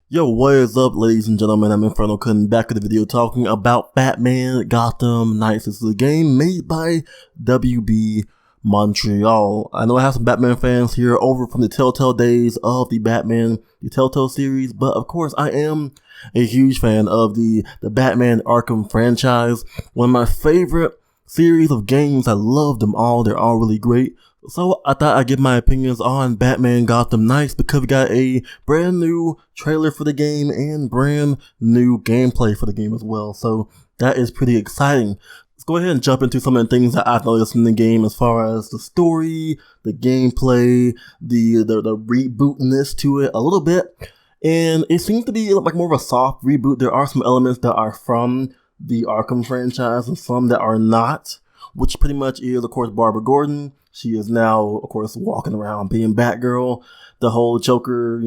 Yo, what is up, ladies and gentlemen? I'm InfernoKun, back with a video talking about Batman Gotham Knights. This is a game made by WB Montreal. I know I have some Batman fans here over from the Telltale days of the Batman the Telltale Series, but of course I am a huge fan of the Batman Arkham franchise. One of my favorite series of games. I love them all. They're all really great. So I thought I'd give my opinions on Batman Gotham Knights because we got a brand new trailer for the game and brand new gameplay for the game as well. So that is pretty exciting. Let's go ahead and jump into some of the things that I've noticed in the game as far as the story, the gameplay, the rebootness to it a little bit. And it seems to be like more of a soft reboot. There are some elements that are from the Arkham franchise and some that are not, which pretty much is, of course, Barbara Gordon. She is now, of course, walking around being Batgirl. The whole Joker,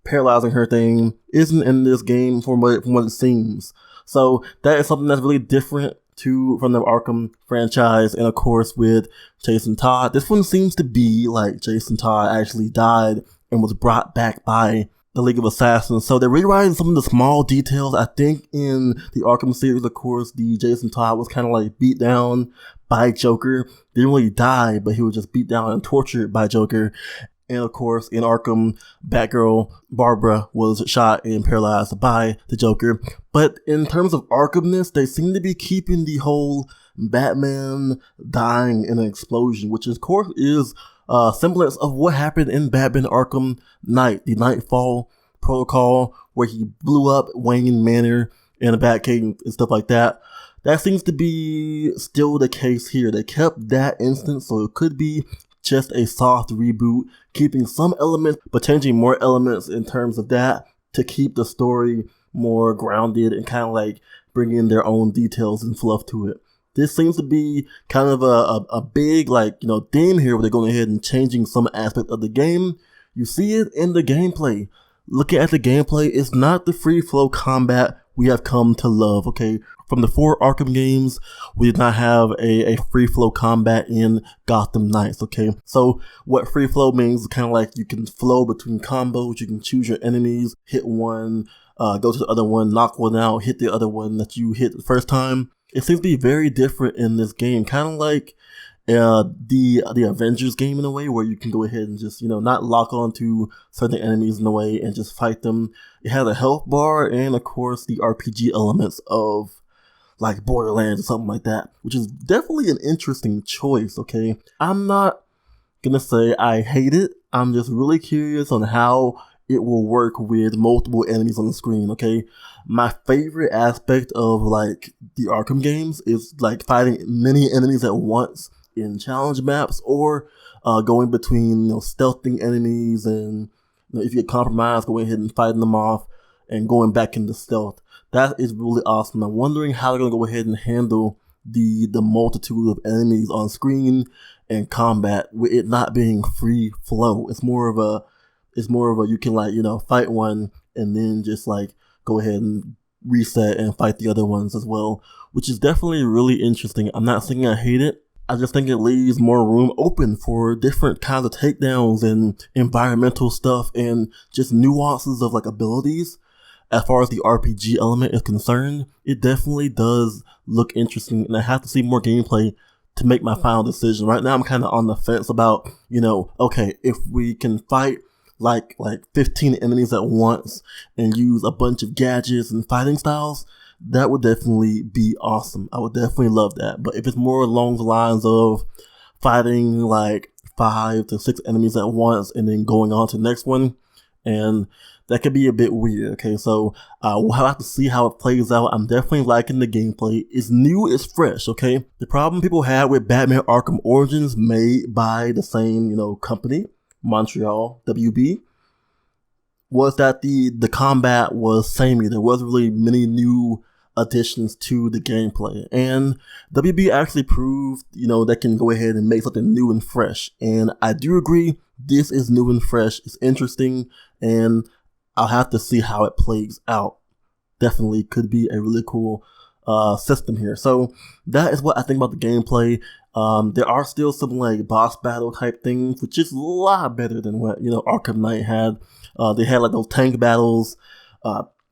paralyzing her thing isn't in this game from what it seems. So that is something that's really different from the Arkham franchise. And of course, with Jason Todd, this one seems to be like Jason Todd actually died and was brought back by the League of Assassins. So they're rewriting some of the small details. I think in the Arkham series, of course, the Jason Todd was kind of like beat down by Joker. Didn't really die, but he was just beat down and tortured by Joker. And of course, in Arkham, Batgirl, Barbara, was shot and paralyzed by the Joker. But in terms of Arkhamness, they seem to be keeping the whole Batman dying in an explosion, which of course is a semblance of what happened in Batman Arkham Knight, the Nightfall Protocol, where he blew up Wayne Manor and the Batcave and stuff like that. That seems to be still the case here. They kept that instance, so it could be just a soft reboot, keeping some elements, but changing more elements in terms of that to keep the story more grounded and kind of like bring in their own details and fluff to it. This seems to be kind of a big theme here where they're going ahead and changing some aspect of the game. You see it in the gameplay. Looking at the gameplay, it's not the free flow combat we have come to love, okay? From the 4 Arkham games, we did not have a free flow combat in Gotham Knights, okay? So what free flow means is kind of like you can flow between combos, you can choose your enemies, hit one, go to the other one, knock one out, hit the other one that you hit the first time. It seems to be very different in this game, kind of like the Avengers game in a way, where you can go ahead and just, not lock on to certain enemies in a way and just fight them. It has a health bar and, of course, the RPG elements of like Borderlands or something like that, which is definitely an interesting choice, okay? I'm not gonna say I hate it. I'm just really curious on how it will work with multiple enemies on the screen, okay? My favorite aspect of like the Arkham games is like fighting many enemies at once in challenge maps, or going between stealthing enemies, and if you get compromised, going ahead and fighting them off and going back into stealth. That is really awesome. I'm wondering how they're gonna go ahead and handle the multitude of enemies on screen and combat with it not being free flow. It's more of a you can fight one and then just like go ahead and reset and fight the other ones as well, which is definitely really interesting. I'm not saying I hate it. I just think it leaves more room open for different kinds of takedowns and environmental stuff and just nuances of like abilities. As far as the RPG element is concerned, it definitely does look interesting, and I have to see more gameplay to make my final decision. Right now I'm kind of on the fence about, okay, if we can fight like 15 enemies at once and use a bunch of gadgets and fighting styles, that would definitely be awesome. I would definitely love that. But if it's more along the lines of fighting like 5 to 6 enemies at once and then going on to the next one, and that could be a bit weird, okay? So we'll have to see how it plays out. I'm definitely liking the gameplay. It's new, it's fresh, okay? The problem people had with Batman Arkham Origins, made by the same, company, Montreal, WB, was that the combat was samey. There wasn't really many new additions to the gameplay. And WB actually proved, they can go ahead and make something new and fresh. And I do agree, this is new and fresh. It's interesting, and I'll have to see how it plays out. Definitely could be a really cool system here. So that is what I think about the gameplay. There are still some like boss battle type things, which is a lot better than what, you know, Arkham Knight had. They had like those tank battles.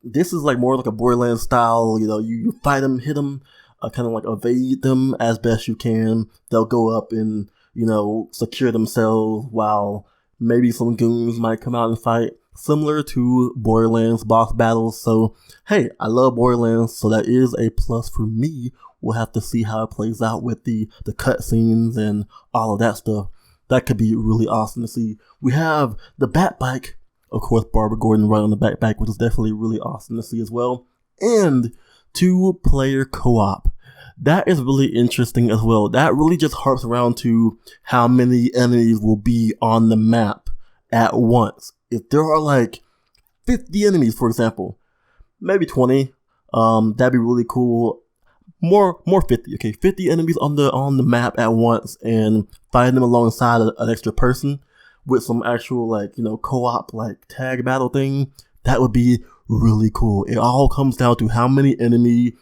This is like more like a Borderlands style, you know, you fight them, hit them, kind of like evade them as best you can. They'll go up and, you know, secure themselves while maybe some goons might come out and fight, similar to Borderlands boss battles. So, hey, I love Borderlands, so that is a plus for me. We'll have to see how it plays out with the cutscenes and all of that stuff. That could be really awesome to see. We have the Bat Bike, of course, Barbara Gordon right on the Bat Bike, which is definitely really awesome to see as well. And 2-player co-op. That is really interesting as well. That really just harps around to how many enemies will be on the map at once. If there are like 50 enemies, for example, maybe 20, that'd be really cool. More 50, okay, 50 enemies on the map at once, and fighting them alongside an extra person with some actual, like, you know, co-op like tag battle thing. That would be really cool. It all comes down to how many enemy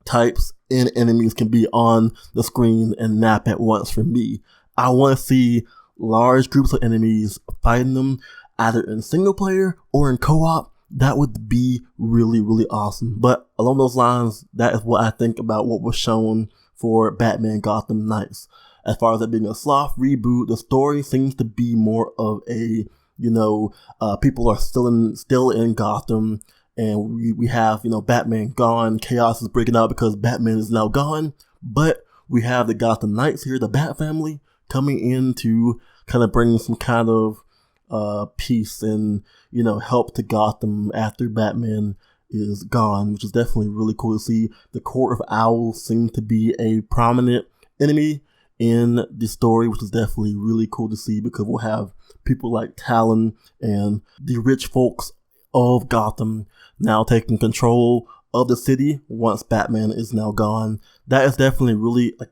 types and enemies can be on the screen and map at once. For me, I want to see large groups of enemies fighting them either in single player or in co-op. That would be really, really awesome. But along those lines, that is what I think about what was shown for Batman Gotham Knights. As far as it being a soft reboot, the story seems to be more of a, you know, people are still in Gotham, and we have, you know, Batman gone, chaos is breaking out because Batman is now gone. But we have the Gotham Knights here, the Bat family, coming in to kind of bring some kind of peace and, you know, help to Gotham after Batman is gone, which is definitely really cool to see. The Court of Owls seems to be a prominent enemy in the story, which is definitely really cool to see, because we'll have people like Talon and the rich folks of Gotham now taking control of the city once Batman is now gone. That is definitely really, like,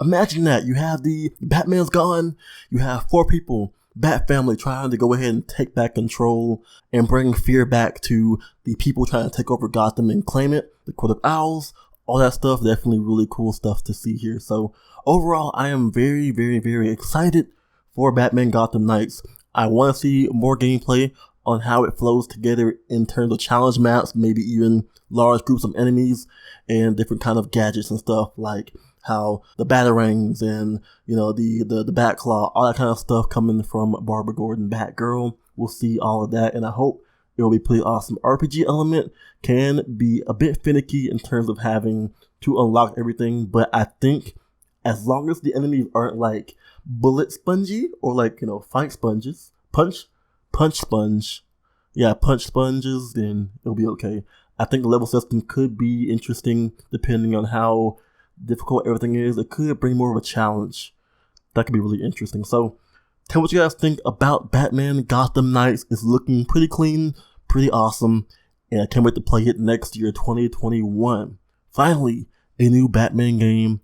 imagine that. You have the Batman's gone, you have 4 people, Bat family, trying to go ahead and take back control and bring fear back to the people trying to take over Gotham and claim it. The Court of Owls, all that stuff, definitely really cool stuff to see here. So overall, I am very, very, very excited for Batman Gotham Knights. I want to see more gameplay on how it flows together in terms of challenge maps, maybe even large groups of enemies and different kind of gadgets and stuff, like how the batarangs and, you know, the Batclaw, all that kind of stuff coming from Barbara Gordon, Batgirl. We'll see all of that, and I hope it will be pretty awesome. RPG element can be a bit finicky in terms of having to unlock everything, but I think as long as the enemies aren't like bullet spongy or like, you know, fight sponges, punch sponges, then it'll be okay. I think the level system could be interesting depending on how difficult everything is. It could bring more of a challenge. That could be really interesting. So tell me what you guys think about Batman Gotham Knights. It's looking pretty clean, pretty awesome, and I can't wait to play it next year, 2021. Finally, a new Batman game.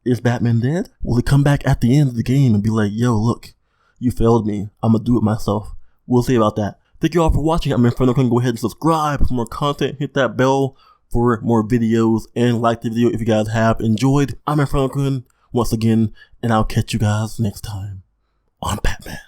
Is Batman dead? Will he come back at the end of the game and be like, yo, look, you failed me, I'm gonna do it myself? We'll see about that. Thank you all for watching. I'm InfernoKun. Go ahead and subscribe for more content. Hit that bell for more videos, and like the video if you guys have enjoyed. I'm InfernoKun once again, and I'll catch you guys next time on Batman.